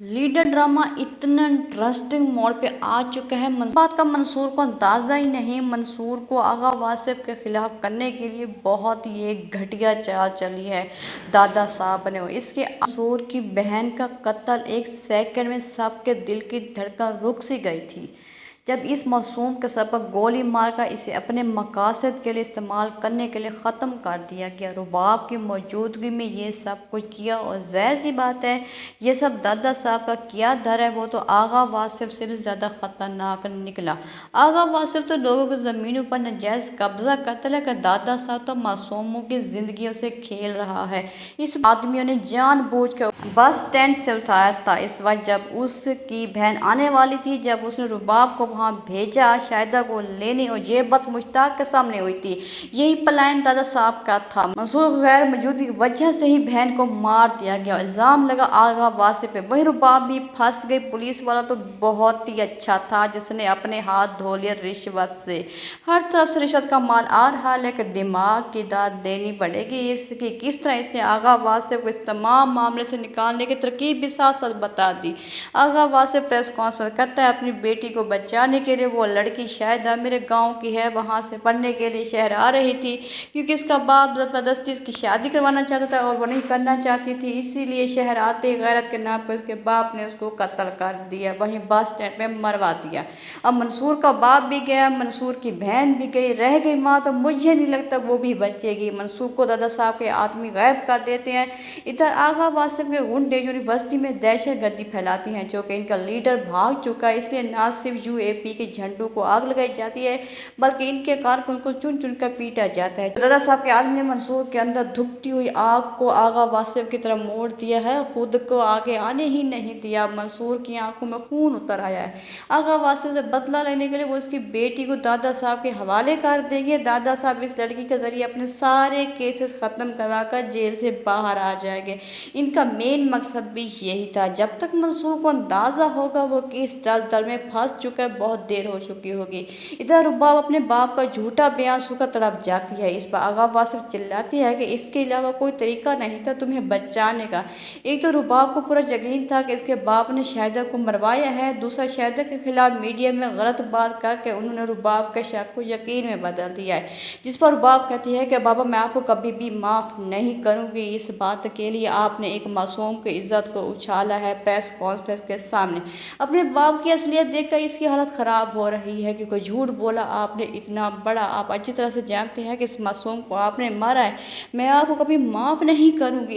Leader drama इतना interesting मोड़ पे आ चुका है। बात का मंसूर को अंदाजा ही नहीं। मंसूर को आगा वासिफ के खिलाफ करने के लिए बहुत ही एक घटिया चाल चली है दादा साहब ने। इसके मंसूर की बहन का कत्ल एक सेकंड में सबके दिल की धड़कन रुक सी गई थी जब इस मासूम के सर पर गोली मारकर इसे अपने मकासद के लिए इस्तेमाल करने के लिए ख़त्म कर दिया गया। रुबाब की मौजूदगी में ये सब कुछ किया और ज़ाहिर सी बात है ये सब दादा साहब का क्या डर है वो तो आगा वासिफ से भी ज़्यादा ख़तरनाक निकला। आगा वासिफ तो लोगों की ज़मीनों पर नाजायज़ कब्ज़ा करता है, लेकिन दादा साहब तो मासूमों की ज़िंदगियों से खेल रहा है। इस आदमियों ने जानबूझकर बस स्टैंड से उठाया था इस वक्त जब उसकी बहन आने वाली थी, जब उसने रुबाब को वहाँ भेजा शाहिदा को लेने और ये बात मुश्ताक के सामने हुई थी। यही प्लान दादा साहब का था। मंसूर गैर मौजूदगी की वजह से ही बहन को मार दिया गया। इल्ज़ाम लगा आगा वासिफ पे। वही रुबाब भी फंस गई। पुलिस वाला तो बहुत ही अच्छा था जिसने अपने हाथ धो लिए रिश्वत से। हर तरफ से रिश्वत का माल आ रहा है, लेकिन दिमाग की दाद देनी पड़ेगी इसकी किस तरह इसने आगा वासिफ को इस तमाम मामले से निकालने की तरकीब भी साथ साथ बता दी। आगा वासिफ प्रेस कॉन्फ्रेंस करता है अपनी बेटी को बचाने के लिए। वो लड़की शायद मेरे गांव की है, वहां से पढ़ने के लिए शहर आ रही थी क्योंकि इसका बाप ज़बरदस्ती इसकी शादी करवाना चाहता था और वो नहीं करना चाहती थी, इसीलिए शहर आते ही गैरत के नाम पर उसके बाप ने उसको कत्ल कर दिया, वहीं बस स्टैंड में मरवा दिया। अब मंसूर का बाप भी गया, मंसूर की बहन भी गई, रह गई माँ। तो मुझे नहीं लगता वो भी बचेगी। मंसूर को दादा साहब के आदमी गायब कर देते हैं। इधर आगा वासिफ के गुंडे यूनिवर्सिटी में दहशत गर्दी फैलाती हैं, जो कि इनका लीडर भाग चुका है, इसलिए ना सिर्फ यूएपी के झंडों को आग लगाई जाती है बल्कि इनके कारकुन को चुन चुन कर पीटा जाता है। दादा साहब के आदमी ने मंसूर के अंदर धुकती हुई आग को आगा वासिफ की तरफ मोड़ दिया है, खुद को आगे आने ही नहीं दिया। मंसूर की आंखों में खून उतर आया है। आगा वासिफ से बदला लेने के लिए वो उसकी बेटी को दादा साहब के हवाले कर देंगे। दादा साहब इस लड़की के जरिए अपने सारे केसेस खत्म कराकर जेल से बाहर आ जाएंगे। इनका मेन मकसद भी यही था। जब तक मंसूर को अंदाज़ा होगा वो किस दलदल में फंस चुका है, बहुत देर हो चुकी होगी। इधर रुबाब अपने बाप का झूठा बयान सुनकर तड़प जाती है। इस पर आगा वासिफ चिल्लाती है कि इसके अलावा कोई तरीका नहीं था तुम्हें बचाने का। एक तो रुबाब को पूरा यकीन था कि इसके बाप ने शाहिदा को मरवाया है, दूसरा शाहिदा के खिलाफ मीडिया में गलत बात करके उन्होंने रुबाब के शक को यकीन में बदल दिया है, जिस पर रुबाब कहती है कि बाबा मैं आपको कभी भी माफ़ नहीं करूँगी। इस बात के लिए आपने एक मासूम की इज्जत को उछाला है प्रेस कॉन्फ्रेंस के सामने। अपने बाप की असलियत देखकर इसकी हालत ख़राब हो रही है कि कोई झूठ बोला आपने इतना बड़ा। आप अच्छी तरह से जानते हैं कि इस मासूम को आपने मारा है। मैं आपको कभी माफ़ नहीं करूँगी।